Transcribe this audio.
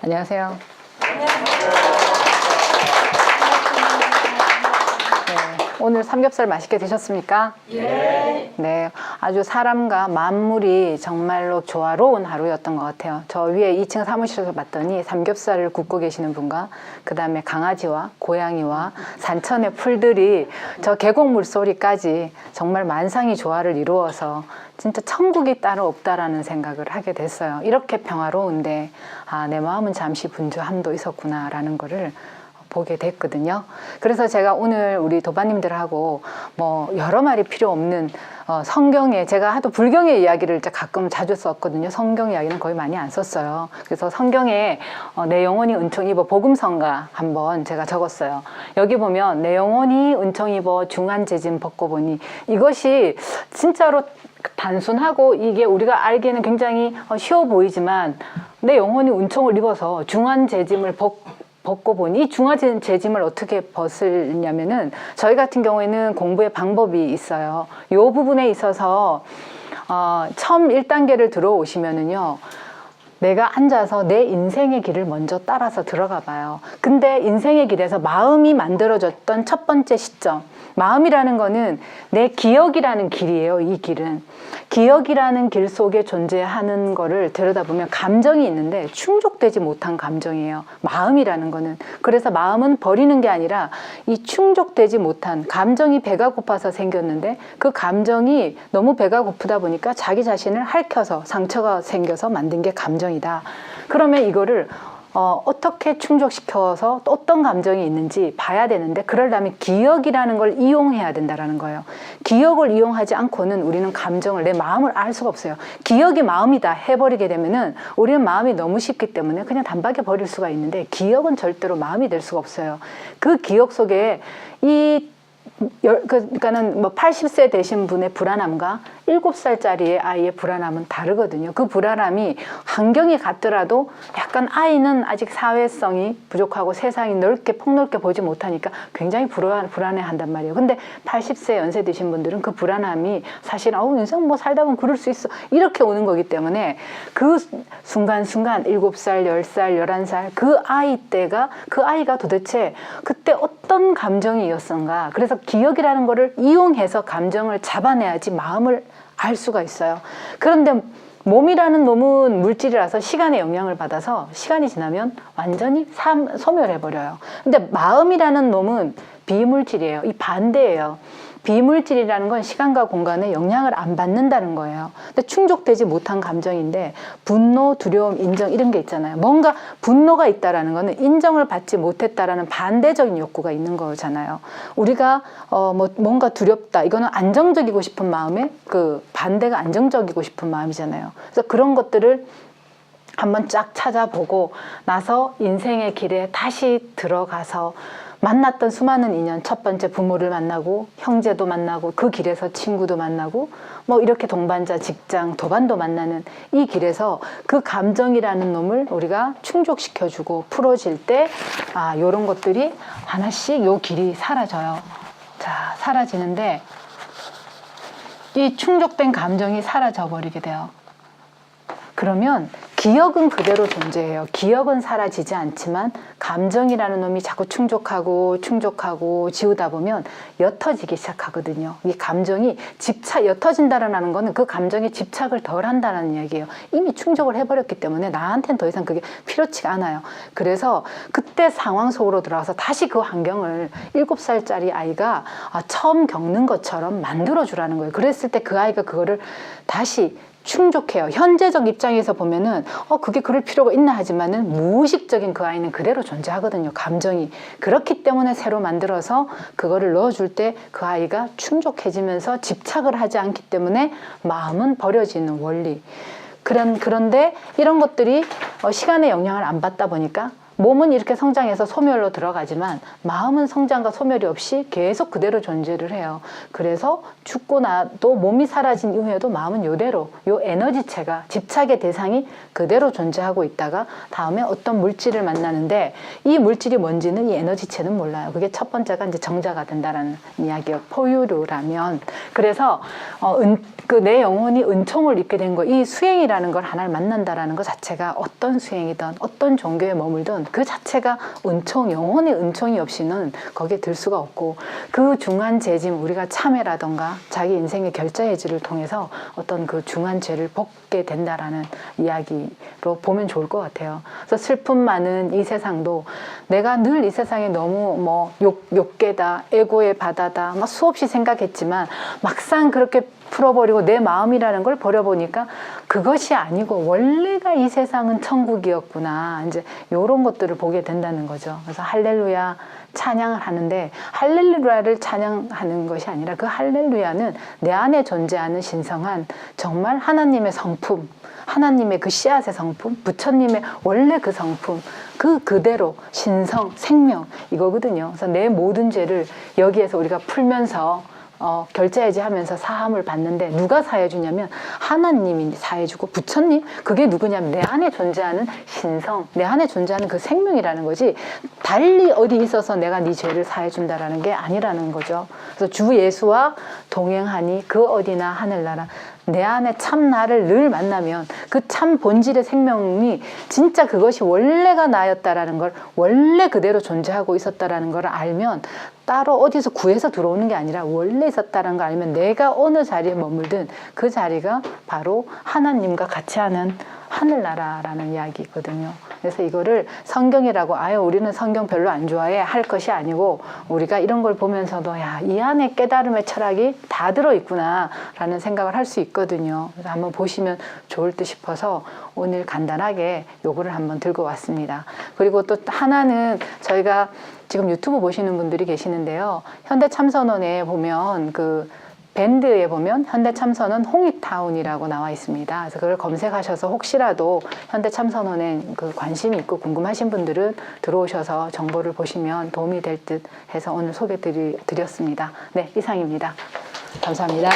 안녕하세요. 오늘 삼겹살 맛있게 드셨습니까? 예. 네, 아주 사람과 만물이 정말로 조화로운 하루였던 것 같아요. 저 위에 2층 사무실에서 봤더니 삼겹살을 굽고 계시는 분과 그 다음에 강아지와 고양이와 산천의 풀들이 저 계곡 물소리까지 정말 만상이 조화를 이루어서 진짜 천국이 따로 없다라는 생각을 하게 됐어요. 이렇게 평화로운데 내 마음은 잠시 분주함도 있었구나라는 거를 보게 됐거든요. 그래서 제가 오늘 우리 도반님들하고 뭐 여러 말이 필요 없는 성경에, 제가 하도 불경의 이야기를 가끔 자주 썼거든요. 성경 이야기는 거의 많이 안 썼어요. 그래서 성경에 내 영혼이 은총 입어 복음성가 한번 제가 적었어요. 여기 보면 내 영혼이 은총 입어 중한 재짐 벗고 보니, 이것이 진짜로 단순하고 이게 우리가 알기에는 굉장히 쉬워 보이지만 내 영혼이 은총을 입어서 중한 재짐을 벗고 보니, 이 중한 재짐을 어떻게 벗으냐면은 저희 같은 경우에는 공부의 방법이 있어요. 이 부분에 있어서 처음 1단계를 들어오시면은요, 내가 앉아서 내 인생의 길을 먼저 따라서 들어가 봐요. 근데 인생의 길에서 마음이 만들어졌던 첫 번째 시점, 마음이라는 거는 내 기억이라는 길이에요. 이 길은 기억이라는 길 속에 존재하는 거를 들여다보면 감정이 있는데 충족되지 못한 감정이에요. 마음이라는 거는. 그래서 마음은 버리는 게 아니라 이 충족되지 못한 감정이, 배가 고파서 생겼는데 그 감정이 너무 배가 고프다 보니까 자기 자신을 핥혀서 상처가 생겨서 만든 게 감정이다. 그러면 이거를 어떻게 충족시켜서 또 어떤 감정이 있는지 봐야 되는데, 그러려면 기억이라는 걸 이용해야 된다는 거예요. 기억을 이용하지 않고는 우리는 감정을, 내 마음을 알 수가 없어요. 기억이 마음이다 해버리게 되면은 우리는 마음이 너무 쉽기 때문에 그냥 단박에 버릴 수가 있는데, 기억은 절대로 마음이 될 수가 없어요. 그 기억 속에 그러니까는 뭐 80세 되신 분의 불안함과 7살짜리의 아이의 불안함은 다르거든요. 그 불안함이 환경이 같더라도 약간 아이는 아직 사회성이 부족하고 세상이 폭넓게 보지 못하니까 굉장히 불안해 한단 말이에요. 근데 80세 연세 드신 분들은 그 불안함이 사실 인생 뭐 살다 보면 그럴 수 있어, 이렇게 오는 거기 때문에 그 순간순간 7살, 10살, 11살 그 아이 때가, 그 아이가 도대체 그때 어떤 감정이었던가. 그래서 기억이라는 거를 이용해서 감정을 잡아내야지 마음을 알 수가 있어요. 그런데 몸이라는 놈은 물질이라서 시간의 영향을 받아서 시간이 지나면 완전히 소멸해버려요. 근데 마음이라는 놈은 비물질이에요. 이 반대예요. 비물질이라는 건 시간과 공간에 영향을 안 받는다는 거예요. 근데 충족되지 못한 감정인데, 분노, 두려움, 인정 이런 게 있잖아요. 뭔가 분노가 있다라는 거는 인정을 받지 못했다라는 반대적인 욕구가 있는 거잖아요. 우리가 뭔가 두렵다, 이거는 안정적이고 싶은 마음의 그 반대가 안정적이고 싶은 마음이잖아요. 그래서 그런 것들을 한번 쫙 찾아보고 나서 인생의 길에 다시 들어가서 만났던 수많은 인연, 첫 번째 부모를 만나고 형제도 만나고 그 길에서 친구도 만나고 뭐 이렇게 동반자, 직장, 도반도 만나는 이 길에서 그 감정이라는 놈을 우리가 충족시켜주고 풀어질 때 요런 것들이 하나씩 요 길이 사라져요. 자, 사라지는데 이 충족된 감정이 사라져 버리게 돼요. 그러면 기억은 그대로 존재해요. 기억은 사라지지 않지만 감정이라는 놈이 자꾸 충족하고 지우다 보면 옅어지기 시작하거든요. 이 감정이 옅어진다는 거는 그 감정에 집착을 덜 한다는 이야기예요. 이미 충족을 해버렸기 때문에 나한테는 더 이상 그게 필요치가 않아요. 그래서 그때 상황 속으로 들어가서 다시 그 환경을 7살짜리 아이가 처음 겪는 것처럼 만들어주라는 거예요. 그랬을 때 그 아이가 그거를 다시 충족해요. 현재적 입장에서 보면은 그게 그럴 필요가 있나 하지만은 무의식적인 그 아이는 그대로 존재하거든요. 감정이. 그렇기 때문에 새로 만들어서 그거를 넣어줄 때 그 아이가 충족해지면서 집착을 하지 않기 때문에 마음은 버려지는 원리. 그런데 이런 것들이 시간의 영향을 안 받다 보니까 몸은 이렇게 성장해서 소멸로 들어가지만 마음은 성장과 소멸이 없이 계속 그대로 존재를 해요. 그래서 죽고 나도 몸이 사라진 이후에도 마음은 이대로 요 에너지체가 집착의 대상이 그대로 존재하고 있다가 다음에 어떤 물질을 만나는데 이 물질이 뭔지는 이 에너지체는 몰라요. 그게 첫 번째가 이제 정자가 된다라는 이야기예요. 포유류라면. 그래서 그 내 영혼이 은총을 입게 된 거, 이 수행이라는 걸 하나를 만난다라는 것 자체가 어떤 수행이든 어떤 종교에 머물든 그 자체가 은총, 영혼의 은총이 없이는 거기에 들 수가 없고, 그 중한 죄짐, 우리가 참회라던가 자기 인생의 결자해지를 통해서 어떤 그 중한 죄를 벗게 된다라는 이야기로 보면 좋을 것 같아요. 그래서 슬픔 많은 이 세상도 내가 늘 이 세상에 너무 뭐 욕계다, 에고의 바다다 막 수없이 생각했지만 막상 그렇게 풀어버리고 내 마음이라는 걸 버려보니까 그것이 아니고 원래가 이 세상은 천국이었구나, 이제 이런 것들을 보게 된다는 거죠. 그래서 할렐루야 찬양을 하는데, 할렐루야를 찬양하는 것이 아니라 그 할렐루야는 내 안에 존재하는 신성한 정말 하나님의 성품, 하나님의 그 씨앗의 성품, 부처님의 원래 그 성품, 그대로 신성, 생명, 이거거든요. 그래서 내 모든 죄를 여기에서 우리가 풀면서 결제해지하면서 사함을 받는데, 누가 사해주냐면 하나님이 사해주고, 부처님, 그게 누구냐면 내 안에 존재하는 신성, 내 안에 존재하는 그 생명이라는 거지, 달리 어디 있어서 내가 네 죄를 사해준다라는 게 아니라는 거죠. 그래서 주 예수와 동행하니 그 어디나 하늘나라, 내 안에 참 나를 늘 만나면 그 참 본질의 생명이 진짜 그것이 원래가 나였다라는 걸, 원래 그대로 존재하고 있었다라는 걸 알면, 따로 어디서 구해서 들어오는 게 아니라 원래 있었다는 걸 알면 내가 어느 자리에 머물든 그 자리가 바로 하나님과 같이 하는 하늘나라라는 이야기거든요. 그래서 이거를 성경이라고, 아유 우리는 성경 별로 안 좋아해 할 것이 아니고, 우리가 이런 걸 보면서도 야, 이 안에 깨달음의 철학이 다 들어있구나 라는 생각을 할 수 있거든요. 그래서 한번 보시면 좋을 듯 싶어서 오늘 간단하게 요거를 한번 들고 왔습니다. 그리고 또 하나는, 저희가 지금 유튜브 보시는 분들이 계시는데요, 현대참선원에 보면 그 밴드에 보면 현대참선원 홍익타운이라고 나와 있습니다. 그래서 그걸 검색하셔서 혹시라도 현대참선원에 그 관심이 있고 궁금하신 분들은 들어오셔서 정보를 보시면 도움이 될 듯 해서 오늘 소개 드렸습니다. 네, 이상입니다. 감사합니다.